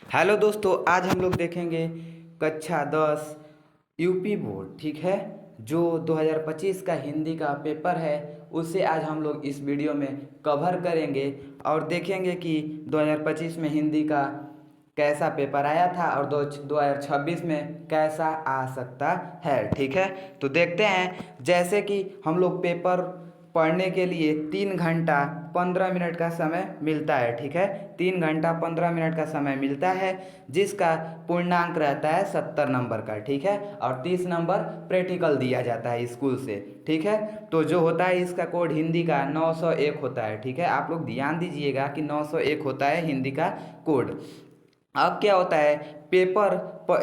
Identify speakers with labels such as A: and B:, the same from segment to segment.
A: Hello दोस्तों, आज हम लोग देखेंगे कक्षा 10 यूपी बोर्ड। ठीक है, जो 2025 का हिंदी का पेपर है उसे आज हम लोग इस वीडियो में कवर करेंगे और देखेंगे कि 2025 में हिंदी का कैसा पेपर आया था और 2026 में कैसा आ सकता है। ठीक है, तो देखते हैं। जैसे कि हम लोग पेपर पढ़ने के लिए 3 घंटा 15 मिनट का समय मिलता है। ठीक है, 3 घंटा 15 मिनट का समय मिलता है, जिसका पूर्णांक रहता है 70 नंबर का। ठीक है, और 30 नंबर प्रैक्टिकल दिया जाता है स्कूल से। ठीक है, तो जो होता है इसका कोड हिंदी का 901 होता है। ठीक है, आप लोग ध्यान दीजिएगा कि 901 होता है हिंदी का कोड। अब क्या होता है, पेपर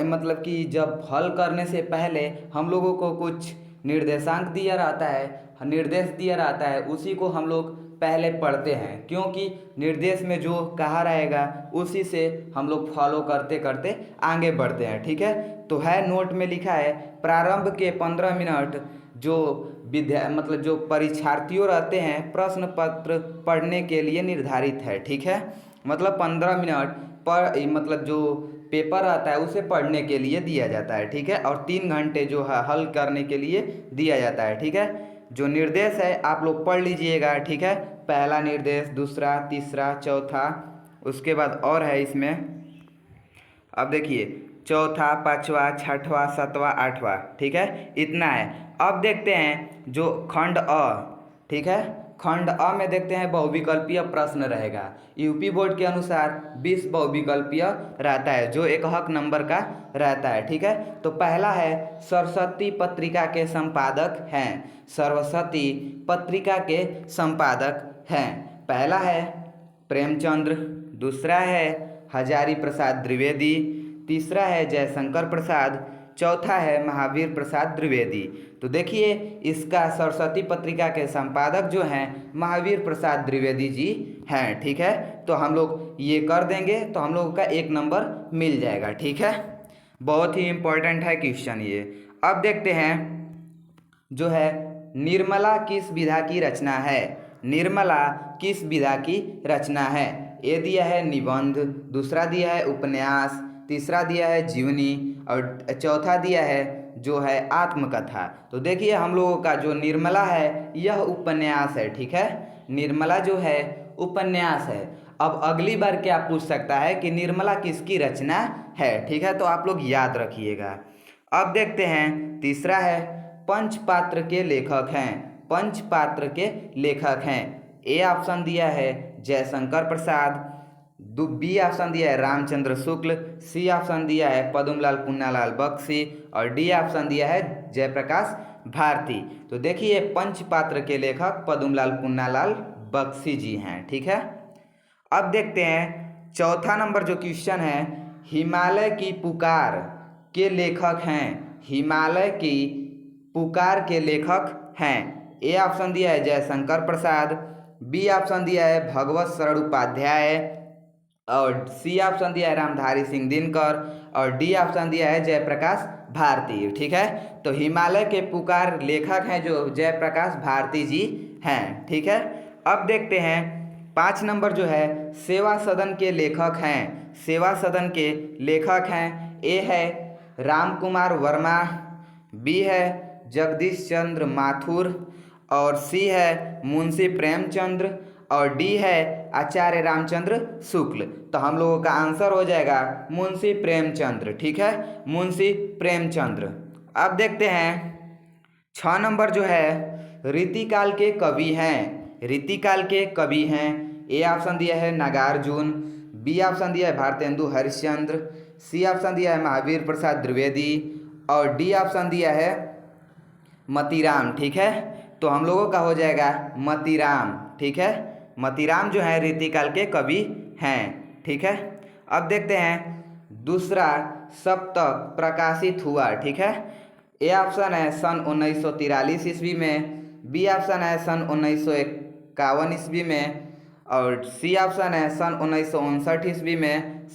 A: मतलब कि जब हल करने से पहले हम लोगों को कुछ निर्देशांक दिया रहता है, निर्देश दिया रहता है, उसी को हम लोग पहले पढ़ते हैं, क्योंकि निर्देश में जो कहा रहेगा उसी से हम लोग फॉलो करते करते आगे बढ़ते हैं। ठीक है, तो है नोट में लिखा है प्रारंभ के 15 मिनट जो मतलब जो परीक्षार्थियों रहते हैं प्रश्न पत्र पढ़ने के लिए निर्धारित है। ठीक है, मतलब 15 मिनट पर मतलब जो पेपर आता है उसे पढ़ने के लिए दिया जाता है। ठीक है, और 3 घंटे जो है हल करने के लिए दिया जाता है। ठीक है, जो निर्देश है आप लोग पढ़ लीजिएगा। ठीक है, पहला निर्देश, दूसरा, तीसरा, चौथा, उसके बाद और है इसमें। अब देखिए, चौथा, पांचवा, छठवां, सातवां, आठवां। ठीक है, इतना है। अब देखते हैं जो खंड अ। ठीक है, खंड अ में देखते हैं बहुविकल्पीय प्रश्न रहेगा। यूपी बोर्ड के अनुसार 20 बहुविकल्पीय रहता है, जो एक हक नंबर का रहता है। ठीक है, तो पहला है सरस्वती पत्रिका के संपादक हैं। सरस्वती पत्रिका के संपादक हैं। पहला है प्रेमचंद्र, दूसरा है हजारी प्रसाद द्विवेदी, तीसरा है जयशंकर प्रसाद, चौथा है महावीर प्रसाद द्विवेदी। तो देखिए, इसका सरस्वती पत्रिका के संपादक जो हैं महावीर प्रसाद द्विवेदी जी हैं। ठीक है, तो हम लोग ये कर देंगे तो हम लोगों का 1 नंबर मिल जाएगा। ठीक है, बहुत ही इम्पोर्टेंट है क्वेश्चन ये। अब देखते हैं जो है निर्मला किस विधा की रचना है। निर्मला किस विधा की रचना है। ये दिया है निबंध, दूसरा दिया है उपन्यास, तीसरा दिया है जीवनी और चौथा दिया है जो है आत्मकथा। तो देखिए, हम लोगों का जो निर्मला है यह उपन्यास है। ठीक है, निर्मला जो है उपन्यास है। अब अगली बार क्या पूछ सकता है कि निर्मला किसकी रचना है। ठीक है, तो आप लोग याद रखिएगा। अब देखते हैं, तीसरा है पंचपात्र के लेखक हैं। पंचपात्र के लेखक हैं। ए ऑप्शन दिया है जयशंकर प्रसाद, बी ऑप्शन दिया है रामचंद्र शुक्ल, सी ऑप्शन दिया है पद्मलाल पुन्नालाल बख्शी और डी ऑप्शन दिया है जयप्रकाश भारती। तो देखिए, पंचपात्र के लेखक पद्मलाल पुन्नालाल बख्शी जी हैं। ठीक है, अब देखते हैं चौथा नंबर जो क्वेश्चन है, हिमालय की पुकार के लेखक हैं। हिमालय की पुकार के लेखक हैं। ए ऑप्शन दिया है जयशंकर प्रसाद, बी ऑप्शन दिया है भगवत शरण उपाध्याय और सी ऑप्शन दिया है रामधारी सिंह दिनकर और डी ऑप्शन दिया है जयप्रकाश भारती। ठीक है, तो हिमालय के पुकार लेखक हैं जो जयप्रकाश भारती जी हैं। ठीक है, अब देखते हैं 5 नंबर जो है सेवा सदन के लेखक हैं। सेवा सदन के लेखक हैं। ए है राम कुमार वर्मा, बी है जगदीश चंद्र माथुर और सी है मुंशी प्रेमचंद्र और डी है आचार्य रामचंद्र शुक्ल। तो हम लोगों का आंसर हो जाएगा मुंशी प्रेमचंद्र। ठीक है, मुंशी प्रेमचंद्र। अब देखते हैं 6 नंबर जो है रीतिकाल के कवि हैं। रीतिकाल के कवि हैं। ए ऑप्शन दिया है नागार्जुन, बी ऑप्शन दिया है भारतेंदु हरिश्चंद्र, सी ऑप्शन दिया है महावीर प्रसाद द्विवेदी और डी ऑप्शन दिया है मतीराम। ठीक है, तो हम लोगों का हो जाएगा मतीराम। ठीक है, मतीराम जो है रीतिकाल के कवि हैं। ठीक है, अब देखते हैं दूसरा सप्तक प्रकाशित हुआ। ठीक है, ए ऑप्शन है सन 1943 ईस्वी में, बी ऑप्शन है सन 1951 ईस्वी में और सी ऑप्शन है सन 1959 ईस्वी में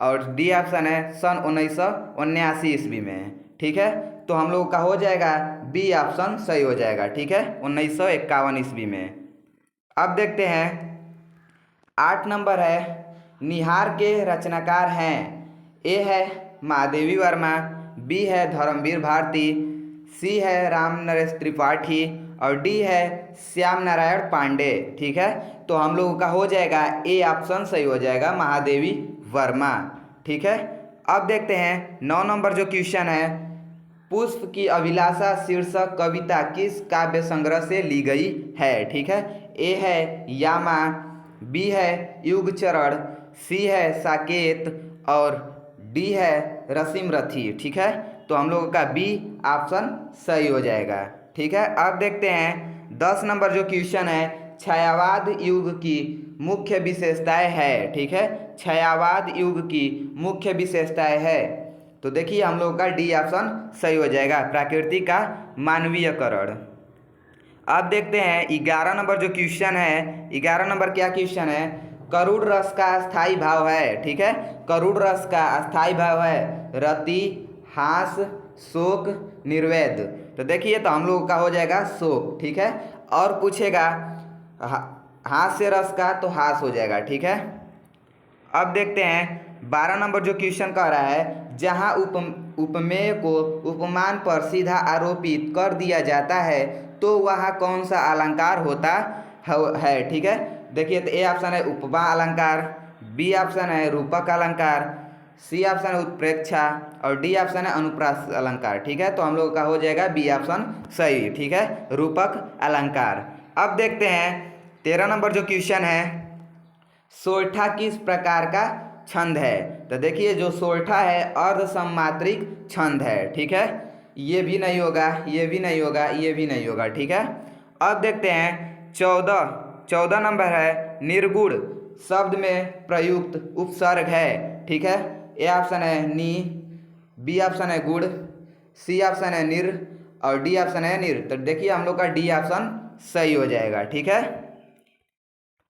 A: और डी ऑप्शन है सन 1979 ईस्वी में। ठीक है, तो हम लोगों का हो जाएगा बी ऑप्शन सही हो जाएगा। ठीक है, 1951 ईस्वी में। अब देखते हैं 8 नंबर है निहार के रचनाकार हैं? ए है महादेवी वर्मा, बी है धर्मवीर भारती, सी है राम नरेश त्रिपाठी और डी है श्याम नारायण पांडे। ठीक है, तो हम लोगों का हो जाएगा ए ऑप्शन सही हो जाएगा, महादेवी वर्मा। ठीक है, अब देखते हैं 9 नंबर जो क्वेश्चन है, पुष्प की अभिलाषा शीर्षक कविता किस काव्य संग्रह से ली गई है? ठीक है, ए है यामा, बी है युग चरण, सी है साकेत और डी है रसीम रथी। ठीक है, तो हम लोगों का बी ऑप्शन सही हो जाएगा। ठीक है, अब देखते हैं 10 नंबर जो क्वेश्चन है, छायावाद युग की मुख्य विशेषताएं है। ठीक है, छायावाद युग की मुख्य विशेषताएं है, तो देखिए हम लोगों का डी ऑप्शन सही हो जाएगा, प्रकृति का मानवीयकरण। अब देखते हैं 11 नंबर जो क्वेश्चन है, 11 नंबर क्या क्वेश्चन है, करुण रस का स्थायी भाव है। ठीक है, करुण रस का स्थायी भाव है रति, हास, शोक, निर्वेद। तो देखिए तो हम लोगों का हो जाएगा शोक। ठीक है, और पूछेगा हास्य रस का तो हास हो जाएगा। ठीक है, अब देखते हैं 12 नंबर जो क्वेश्चन कह रहा है, जहां उपमेय को उपमान पर सीधा आरोपित कर दिया जाता है तो वह कौन सा अलंकार होता है? ठीक है, देखिए तो ए ऑप्शन है उपमा अलंकार, बी ऑप्शन है रूपक अलंकार, सी ऑप्शन है उत्प्रेक्षा और डी ऑप्शन है अनुप्रास अलंकार। ठीक है, तो हम लोग का हो जाएगा बी ऑप्शन सही। ठीक है, रूपक अलंकार। अब देखते हैं 13 नंबर जो क्वेश्चन है, सोरठा किस प्रकार का छंद है? तो देखिए जो सोरठा है अर्ध सम्मात्रिक छंद है। ठीक है, ये भी नहीं होगा, ये भी नहीं होगा, ये भी नहीं होगा। ठीक है, अब देखते हैं 14 नंबर है, निर्गुण शब्द में प्रयुक्त उपसर्ग है। ठीक है, ए ऑप्शन है नी, बी ऑप्शन है गुड़, सी ऑप्शन है निर और डी ऑप्शन है निर। तो देखिए हम लोग का डी ऑप्शन सही हो जाएगा। ठीक है,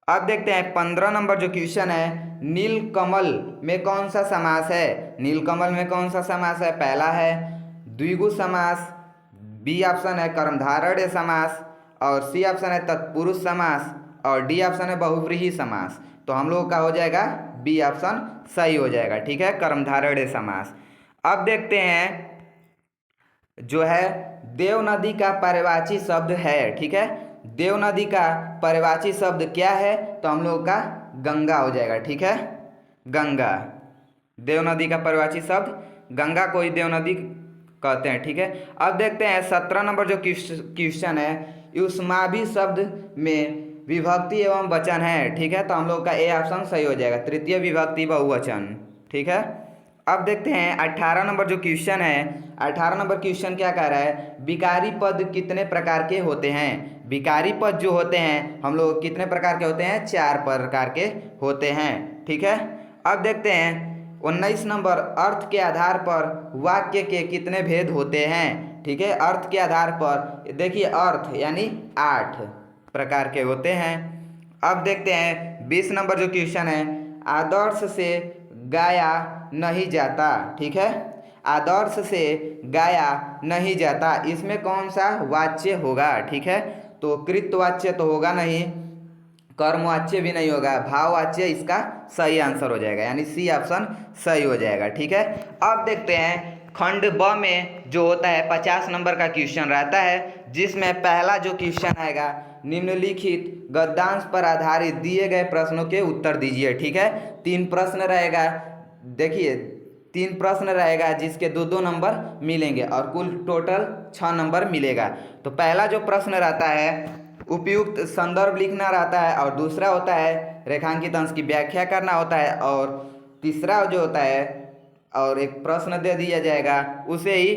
A: अब देखते हैं 15 नंबर जो क्वेश्चन है, नीलकमल में कौन सा समास है? नीलकमल में कौन सा समास है? पहला है द्विगु समास, बी ऑप्शन है कर्मधारय समास और सी ऑप्शन है तत्पुरुष समास और डी ऑप्शन है बहुव्रीहि समास। तो हम लोगों का हो जाएगा बी ऑप्शन सही हो जाएगा। ठीक है, कर्मधारय समास। अब देखते हैं जो है देव नदी का पर्यायवाची शब्द है। ठीक है, देव नदी का पर्यायवाची शब्द क्या है? तो हम लोगों का गंगा हो जाएगा। ठीक है, गंगा, देव नदी का पर्यायवाची शब्द गंगा को ही देव नदी कहते हैं। ठीक है, अब देखते हैं 17 नंबर जो क्वेश्चन है, युष्माभि शब्द में विभक्ति एवं वचन है। ठीक है, तो हम लोग का ए ऑप्शन सही हो जाएगा, तृतीय विभक्ति बहुवचन। ठीक है, अब देखते हैं 18 नंबर जो क्वेश्चन है, 18 नंबर क्वेश्चन क्या कह रहा है, विकारी पद कितने प्रकार के होते हैं? विकारी पद जो होते हैं हम लोग कितने प्रकार के होते हैं? 4 प्रकार के होते हैं। ठीक है, अब देखते हैं 19 नंबर, अर्थ के आधार पर वाक्य के कितने भेद होते हैं? ठीक है, अर्थ के आधार पर देखिए अर्थ यानी 8 प्रकार के होते हैं। अब देखते हैं 20 नंबर जो क्वेश्चन है, आदर्श से गाया नहीं जाता। ठीक है, आदर्श से गाया नहीं जाता, इसमें कौन सा वाच्य होगा? ठीक है, तो कृतवाच्य तो होगा नहीं, कर्मवाच्य भी नहीं होगा, भाववाच्य इसका सही आंसर हो जाएगा, यानी सी ऑप्शन सही हो जाएगा। ठीक है, अब देखते हैं खंड ब में जो होता है 50 नंबर का क्वेश्चन रहता है, जिसमें पहला जो क्वेश्चन आएगा, निम्नलिखित गद्यांश पर आधारित दिए गए प्रश्नों के उत्तर दीजिए। ठीक है, 3 प्रश्न रहेगा, देखिए 3 प्रश्न रहेगा जिसके 2-2 नंबर मिलेंगे और कुल टोटल 6 नंबर मिलेगा। तो पहला जो प्रश्न रहता है उपयुक्त संदर्भ लिखना रहता है और दूसरा होता है रेखांकित अंश की व्याख्या करना होता है और तीसरा जो होता है और एक प्रश्न दे दिया जाएगा उसे ही,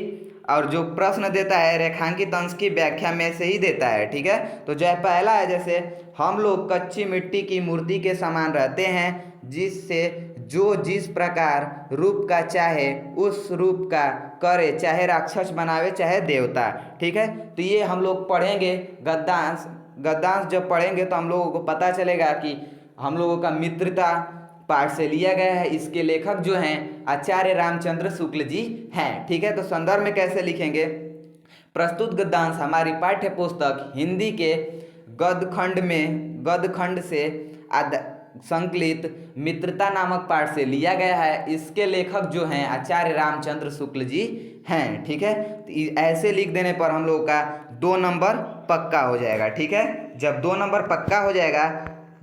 A: और जो प्रश्न देता है रेखांकित अंश की व्याख्या में से ही देता है। ठीक है, तो जो पहला है, जैसे हम लोग कच्ची मिट्टी की मूर्ति के समान रहते हैं, जिससे जो जिस प्रकार रूप का चाहे उस रूप का करे, चाहे राक्षस बनावे चाहे देवता। ठीक है, तो ये हम लोग पढ़ेंगे गद्यांश जब पढ़ेंगे तो हम लोगों को पता चलेगा कि हम लोगों का मित्रता पाठ से लिया गया है। इसके लेखक जो हैं आचार्य रामचंद्र शुक्ल जी हैं। ठीक है, तो संदर्भ में कैसे लिखेंगे, प्रस्तुत गद्यांश हमारी पाठ्य पुस्तक हिंदी के गद्य खंड से संकलित मित्रता नामक पाठ से लिया गया है। इसके लेखक जो हैं आचार्य रामचंद्र शुक्ल जी हैं। ठीक है, तो ऐसे लिख देने पर हम लोगों का 2 नंबर पक्का हो जाएगा। ठीक है, जब 2 नंबर पक्का हो जाएगा,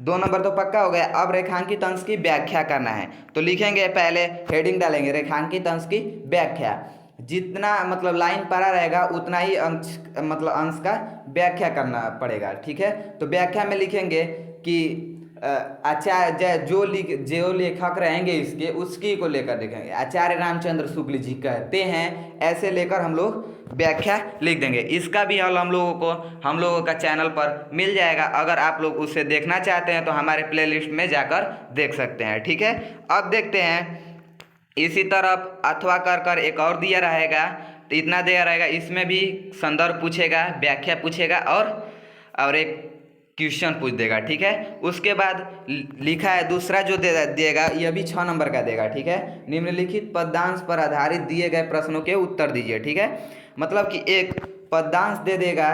A: 2 नंबर तो पक्का हो गया। अब रेखांकित अंश की व्याख्या करना है, तो लिखेंगे, पहले हेडिंग डालेंगे रेखांकित अंश की व्याख्या। जितना मतलब लाइन पड़ा रहेगा उतना ही अंश मतलब अंश का व्याख्या करना पड़ेगा। ठीक है, तो व्याख्या में लिखेंगे कि आचार्य जो लेखक रहेंगे इसके उसकी को लेकर लिखेंगे, आचार्य रामचंद्र शुक्ल जी कहते हैं, ऐसे लेकर हम लोग व्याख्या लिख देंगे। इसका भी हल हम लोगों का चैनल पर मिल जाएगा। अगर आप लोग उसे देखना चाहते हैं तो हमारे प्लेलिस्ट में जाकर देख सकते हैं। ठीक है, अब देखते हैं इसी तरफ अथवा कर कर एक और दिया रहेगा, तो इतना दिया रहेगा, इसमें भी संदर्भ पूछेगा, व्याख्या पूछेगा और एक क्वेश्चन पूछ देगा। ठीक है, उसके बाद लिखा है दूसरा जो देगा, यह भी 6 नंबर का देगा। ठीक है, निम्नलिखित पद्यांश पर आधारित दिए गए प्रश्नों के उत्तर दीजिए। ठीक है, मतलब कि एक पद्यांश दे देगा,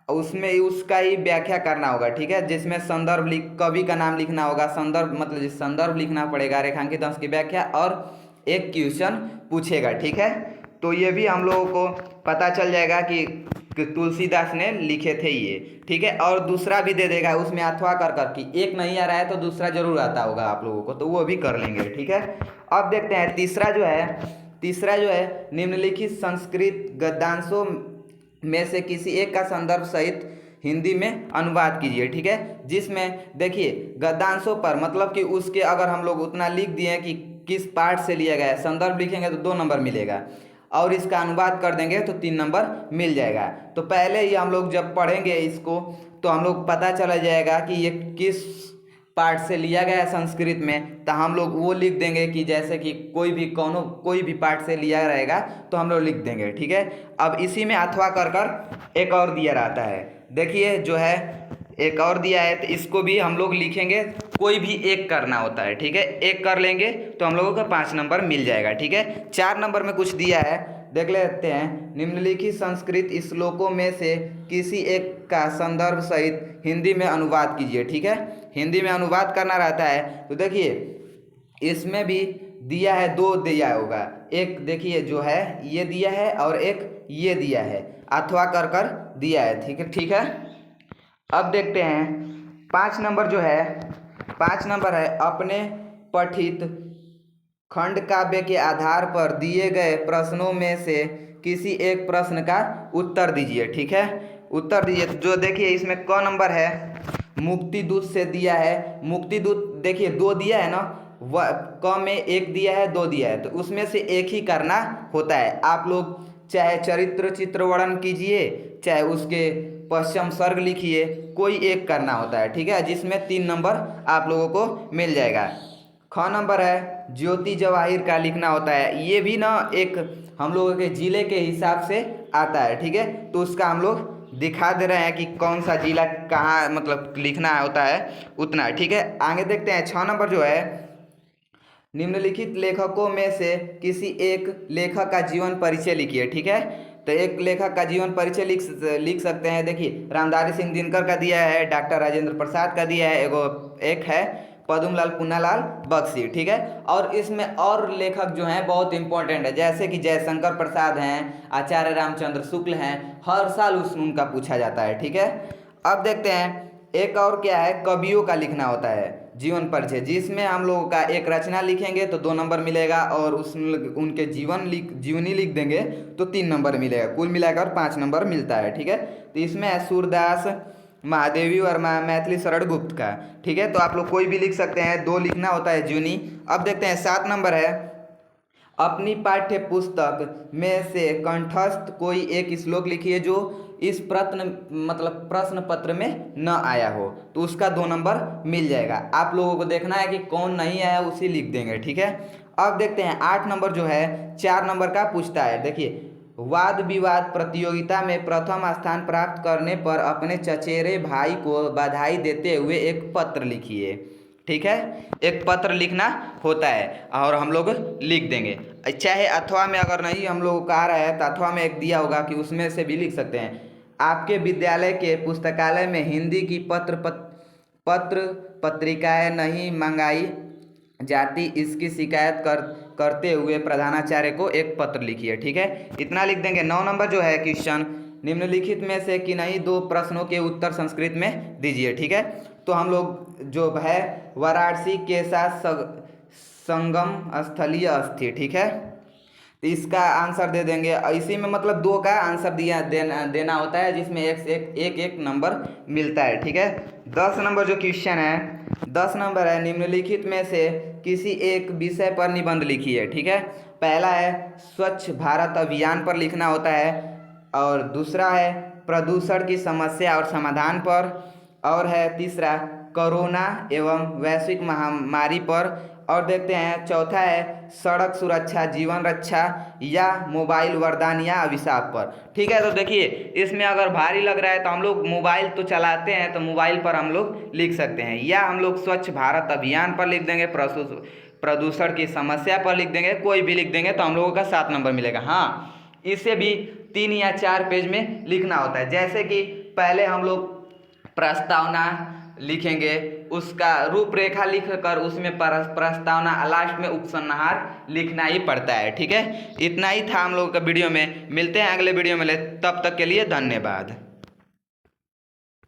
A: उसमें उसका ही व्याख्या करना होगा। ठीक है, जिसमें संदर्भ कवि का नाम लिखना होगा, संदर्भ मतलब संदर्भ लिखना पड़ेगा, रेखांकित अंश की व्याख्या और एक क्वेश्चन पूछेगा। ठीक है, तो ये भी हम लोगों को पता चल जाएगा कि तुलसीदास ने लिखे थे ये। ठीक है, और दूसरा भी दे देगा उसमें अथवा कर कर कि एक नहीं आ रहा है तो दूसरा जरूर आता होगा आप लोगों को, तो वो भी कर लेंगे। ठीक है, अब देखते हैं तीसरा जो है निम्नलिखित संस्कृत गद्यांशों में से किसी एक का संदर्भ सहित हिंदी में अनुवाद कीजिए। ठीक है, जिसमें देखिए गद्यांशों पर मतलब कि उसके अगर हम लोग उतना लिख दिए कि किस पाठ से लिया गया है, संदर्भ लिखेंगे तो 2 नंबर मिलेगा, और इसका अनुवाद कर देंगे तो 3 नंबर मिल जाएगा। तो पहले ही हम लोग जब पढ़ेंगे इसको तो हम लोग पता चला जाएगा कि ये किस पाठ से लिया गया है संस्कृत में, तो हम लोग वो लिख देंगे कि जैसे कि कोई भी पाठ से लिया रहेगा तो हम लोग लिख देंगे। ठीक है, अब इसी में अथवा कर कर एक और दिया रहता है, देखिए जो है एक और दिया है, तो इसको भी हम लोग लिखेंगे, कोई भी एक करना होता है। ठीक है, एक कर लेंगे तो हम लोगों का 5 नंबर मिल जाएगा। ठीक है, 4 नंबर में कुछ दिया है, देख लेते हैं। निम्नलिखित संस्कृत श्लोकों में से किसी एक का संदर्भ सहित हिंदी में अनुवाद कीजिए। ठीक है, हिंदी में अनुवाद करना रहता है, तो देखिए इसमें भी दिया है, 2 दिया होगा, एक देखिए जो है ये दिया है और एक ये दिया है, अथवा कर कर दिया है। ठीक है, ठीक है, अब देखते हैं 5 नंबर जो है, 5 नंबर है अपने पठित खंड काव्य के आधार पर दिए गए प्रश्नों में से किसी एक प्रश्न का उत्तर दीजिए। ठीक है, उत्तर दीजिए, जो देखिए इसमें क नंबर है, मुक्ति दूत से दिया है। मुक्ति दूत देखिए 2 दिया है ना, क में 1 दिया है, 2 दिया है, तो उसमें से एक ही करना होता है। आप लोग चाहे चरित्र चित्र वर्णन कीजिए, चाहे उसके पश्चिम सर्ग लिखिए, कोई एक करना होता है। ठीक है, जिसमें 3 नंबर आप लोगों को मिल जाएगा। ख नंबर है ज्योति जवाहिर का लिखना होता है, ये भी ना एक हम लोगों के जिले के हिसाब से आता है। ठीक है, तो उसका हम लोग दिखा दे रहे हैं कि कौन सा जिला कहाँ मतलब लिखना होता है उतना। ठीक है, आगे देखते हैं 6 नंबर जो है, निम्नलिखित लेखकों में से किसी एक लेखक का जीवन परिचय लिखिए। ठीक है, तो एक लेखक का जीवन परिचय लिख सकते हैं। देखिए रामधारी सिंह दिनकर का दिया है, डॉक्टर राजेंद्र प्रसाद का दिया है, एक है पद्मलाल पुन्नालाल बख्शी। ठीक है, और इसमें और लेखक जो हैं बहुत इंपॉर्टेंट है, जैसे कि जयशंकर प्रसाद हैं, आचार्य रामचंद्र शुक्ल हैं, हर साल उनका पूछा जाता है। ठीक है, अब देखते हैं एक और क्या है, कवियों का लिखना होता है जीवन परिचय, जिसमें हम लोगों का एक रचना लिखेंगे तो 2 नंबर मिलेगा, और उनके जीवनी लिख देंगे तो 3 नंबर मिलेगा, कुल मिलाकर 5 नंबर मिलता है। ठीक है, तो इसमें है सूरदास, महादेवी वर्मा, मैथिली शरण गुप्त का। ठीक है, तो आप लोग कोई भी लिख सकते हैं, 2 लिखना होता है जीवनी। अब देखते हैं 7 नंबर है, अपनी पाठ्य पुस्तक में से कंठस्थ कोई एक श्लोक लिखिए जो इस प्रश्न पत्र में न आया हो, तो उसका 2 नंबर मिल जाएगा। आप लोगों को देखना है कि कौन नहीं आया, उसी लिख देंगे। ठीक है, अब देखते हैं 8 नंबर जो है 4 नंबर का पूछता है, देखिए वाद विवाद प्रतियोगिता में प्रथम स्थान प्राप्त करने पर अपने चचेरे भाई को बधाई देते हुए एक पत्र लिखिए। ठीक है, एक पत्र लिखना होता है और हम लोग लिख देंगे, चाहे अथवा में अगर नहीं हम लोग को आ रहा है तो अथवा में एक दिया होगा कि उसमें से भी लिख सकते हैं। आपके विद्यालय के पुस्तकालय में हिंदी की पत्र पत्रिकाएं नहीं मंगाई जाती, इसकी शिकायत करते हुए प्रधानाचार्य को एक पत्र लिखिए। ठीक है, इतना लिख देंगे। 9 नंबर जो है क्वेश्चन, निम्नलिखित में से किन्हीं 2 प्रश्नों के उत्तर संस्कृत में दीजिए। ठीक है, तो हम लोग जो है वाराणसी के साथ संगम स्थलीय अस्थि। ठीक है, तो इसका आंसर दे देंगे। इसी में मतलब 2 का आंसर देना होता है, जिसमें एक नंबर मिलता है। ठीक है, 10 नंबर जो क्वेश्चन है, 10 नंबर है, निम्नलिखित में से किसी एक विषय पर निबंध लिखिए। ठीक है, पहला है स्वच्छ भारत अभियान पर लिखना होता है, और दूसरा है प्रदूषण की समस्या और समाधान पर, और है तीसरा कोरोना एवं वैश्विक महामारी पर, और देखते हैं चौथा है सड़क सुरक्षा जीवन रक्षा या मोबाइल वरदान या अभिशाप पर। ठीक है, तो देखिए इसमें अगर भारी लग रहा है तो हम लोग मोबाइल तो चलाते हैं, तो मोबाइल पर हम लोग लिख सकते हैं, या हम लोग स्वच्छ भारत अभियान पर लिख देंगे, प्रदूषण की समस्या पर लिख देंगे, कोई भी लिख देंगे तो हम लोगों का 7 नंबर मिलेगा। हाँ, इसे भी 3 या 4 पेज में लिखना होता है। जैसे कि पहले हम लोग प्रस्तावना लिखेंगे, उसका रूपरेखा लिख कर उसमें प्रस्तावना, लास्ट में उपसंहार लिखना ही पड़ता है। ठीक है, इतना ही था हम लोगों का वीडियो में। मिलते हैं अगले वीडियो में, तब तक के लिए धन्यवाद।